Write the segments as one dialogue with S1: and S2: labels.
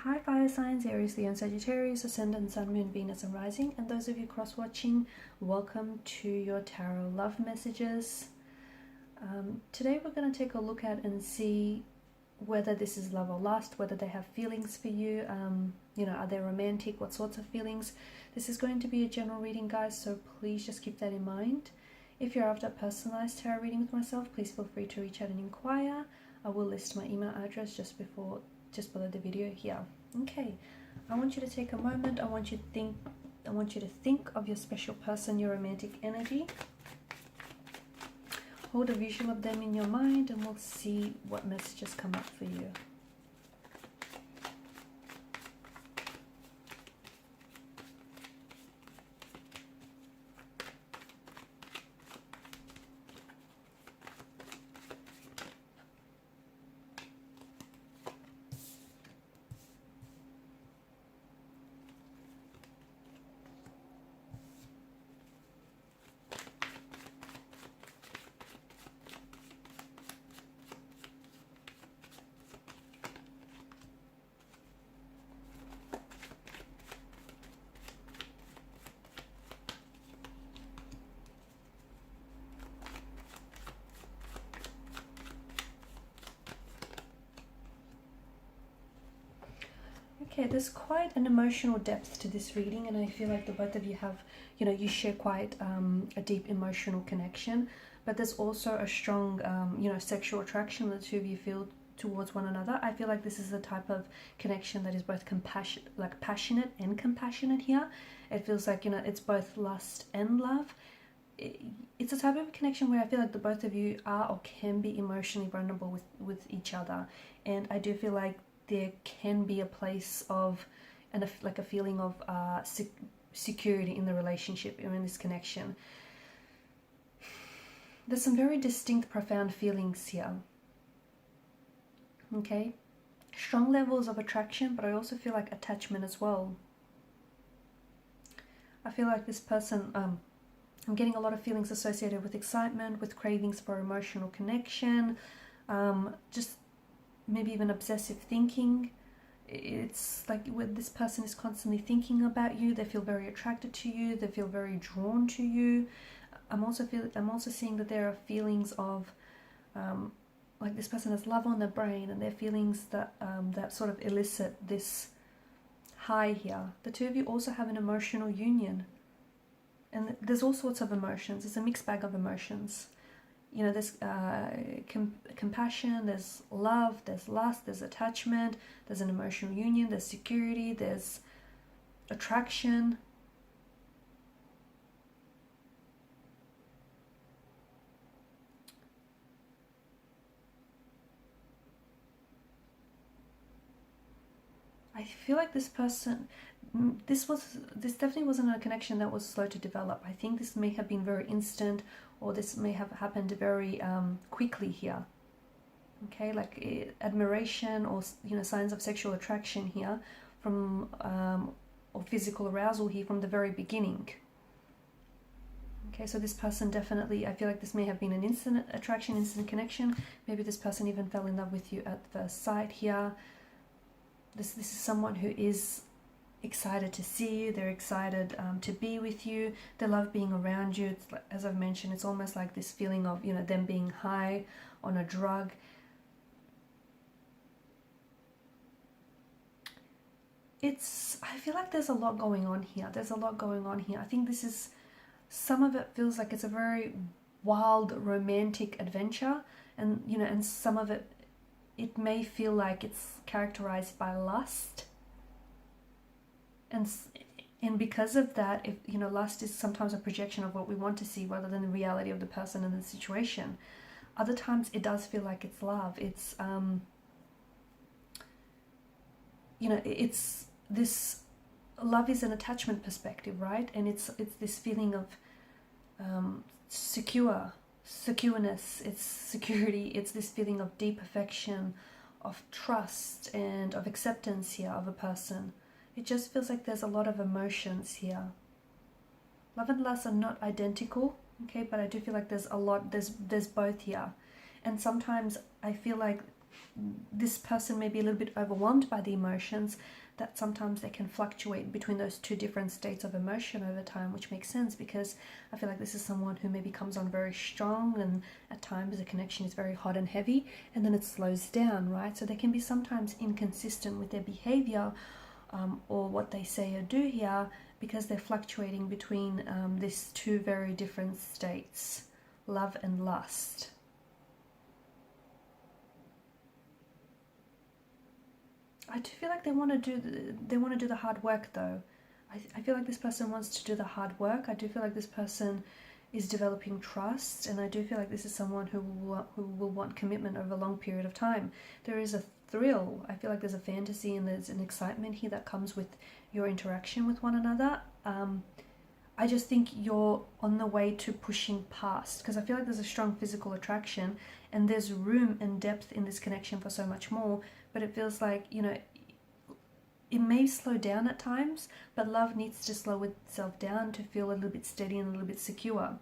S1: Hi fire signs, Aries, Leo and Sagittarius, Ascendant, Sun, Moon, Venus and Rising. And those of you cross-watching, welcome to your tarot love messages. Today we're going to take a look at and see whether this is love or lust, whether they have feelings for you, are they romantic, what sorts of feelings. This is going to be a general reading, guys, so please just keep that in mind. If you're after a personalized tarot reading with myself, please feel free to reach out and inquire. I will list my email address just below the video here. Okay, I want you to take a moment. I want you to think of your special person, your romantic energy. Hold a visual of them in your mind and we'll see what messages come up for you. Okay, there's quite an emotional depth to this reading, and I feel like the both of you have, you share quite a deep emotional connection, but there's also a strong, sexual attraction the two of you feel towards one another. I feel like this is a type of connection that is both passionate and compassionate here. It feels like, it's both lust and love. It's a type of connection where I feel like the both of you are or can be emotionally vulnerable with each other, and I do feel like there can be a place of a feeling of security in the relationship, in this connection. There's some very distinct, profound feelings here. Okay, strong levels of attraction, but I also feel like attachment as well. I feel like this person, I'm getting a lot of feelings associated with excitement, with cravings for emotional connection, just maybe even obsessive thinking. It's like when this person is constantly thinking about you, they feel very attracted to you, they feel very drawn to you. I'm also seeing that there are feelings of like this person has love on their brain, and their feelings that that sort of elicit this high here. The two of you also have an emotional union, and there's all sorts of emotions. It's a mixed bag of emotions. There's compassion, there's love, there's lust, there's attachment, there's an emotional union, there's security, there's attraction. I feel like this person, this definitely wasn't a connection that was slow to develop. I think this may have been very instant, or this may have happened very quickly here. Okay, like admiration or signs of sexual attraction here from or physical arousal here from the very beginning. Okay, so this person definitely, I feel like this may have been an instant attraction, instant connection. Maybe this person even fell in love with you at first sight here. This is someone who is excited to see you, they're excited to be with you, they love being around you. It's like, as I've mentioned, it's almost like this feeling of, them being high on a drug. I feel like there's a lot going on here. I think some of it feels like it's a very wild, romantic adventure, and, and some of it may feel like it's characterized by lust. And because of that, lust is sometimes a projection of what we want to see rather than the reality of the person and the situation. Other times it does feel like it's love. It's it's this love is an attachment perspective, right? And it's this feeling of secureness, it's security, it's this feeling of deep affection, of trust and of acceptance here of a person. It just feels like there's a lot of emotions here. Love and lust are not identical, okay, but I do feel like there's a lot, there's both here. And sometimes I feel like this person may be a little bit overwhelmed by the emotions, that sometimes they can fluctuate between those two different states of emotion over time, which makes sense because I feel like this is someone who maybe comes on very strong, and at times the connection is very hot and heavy, and then it slows down, right? So they can be sometimes inconsistent with their behavior or what they say or do here, because they're fluctuating between these two very different states, love and lust. I do feel like they want to do the hard work though. I feel like this person wants to do the hard work. I do feel like this person is developing trust, and I do feel like this is someone who will want commitment over a long period of time. There is a thrill. I feel like there's a fantasy and there's an excitement here that comes with your interaction with one another. I just think you're on the way to pushing past, because I feel like there's a strong physical attraction and there's room and depth in this connection for so much more, but it feels like, you know, it may slow down at times, but love needs to slow itself down to feel a little bit steady and a little bit secure.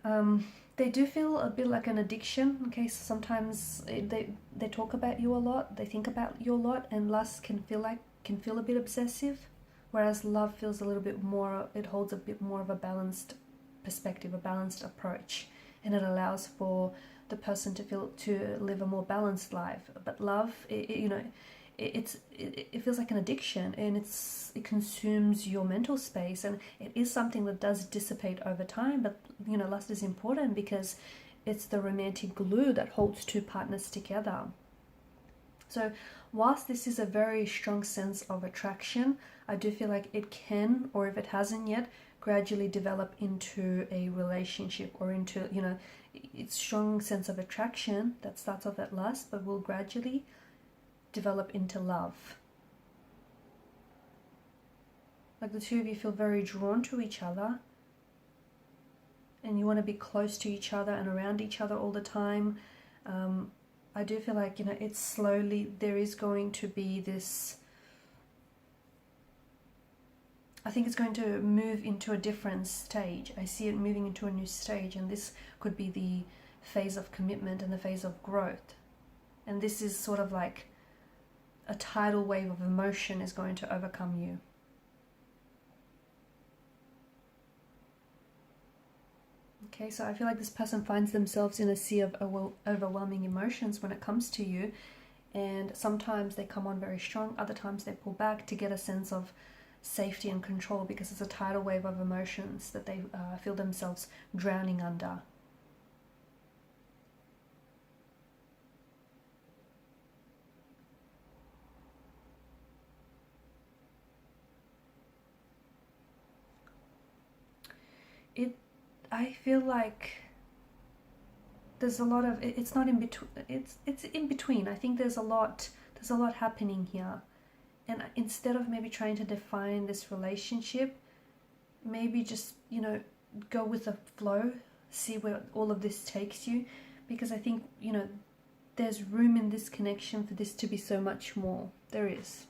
S1: They do feel a bit like an addiction. Okay, so sometimes they talk about you a lot, they think about you a lot, and lust can feel a bit obsessive, whereas love feels a little bit more, it holds a bit more of a balanced perspective, a balanced approach, and it allows for the person to live a more balanced life. But love, it feels like an addiction, and it consumes your mental space, and it is something that does dissipate over time. But you know, lust is important because it's the romantic glue that holds two partners together. So whilst this is a very strong sense of attraction, I do feel like it can, or if it hasn't yet, gradually develop into a relationship, or into, you know, it's strong sense of attraction that starts off at lust but will gradually develop into love. Like the two of you feel very drawn to each other, and you want to be close to each other and around each other all the time. I do feel like, you know, it's slowly, there is going to be this, I think it's going to move into a different stage. I see it moving into a new stage, and this could be the phase of commitment and the phase of growth. And this is sort of like a tidal wave of emotion is going to overcome you. Okay, so I feel like this person finds themselves in a sea of overwhelming emotions when it comes to you, and sometimes they come on very strong, other times they pull back to get a sense of safety and control, because it's a tidal wave of emotions that they feel themselves drowning under. I feel like there's a lot of, it's not in between, it's in between. I think there's a lot happening here, and instead of maybe trying to define this relationship, maybe just, you know, go with the flow, see where all of this takes you, because I think, you know, there's room in this connection for this to be so much more. There is.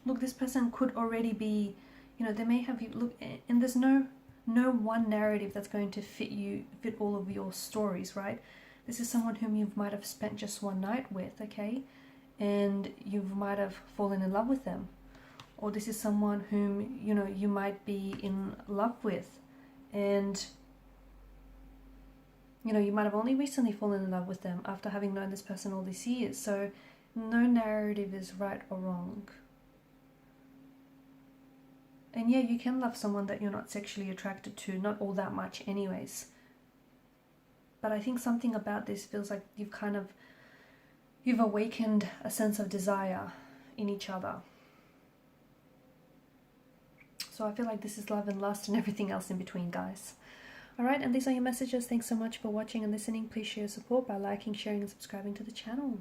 S1: Look, this person could already be, you know, they may have you look, and there's no one narrative that's going to fit all of your stories, right? This is someone whom you might have spent just one night with, okay, and you might have fallen in love with them, or this is someone whom, you know, you might be in love with, and you know, you might have only recently fallen in love with them after having known this person all these years. So no narrative is right or wrong. And yeah, you can love someone that you're not sexually attracted to, not all that much anyways. But I think something about this feels like you've awakened a sense of desire in each other. So I feel like this is love and lust and everything else in between, guys. Alright, and these are your messages. Thanks so much for watching and listening. Please show your support by liking, sharing and subscribing to the channel.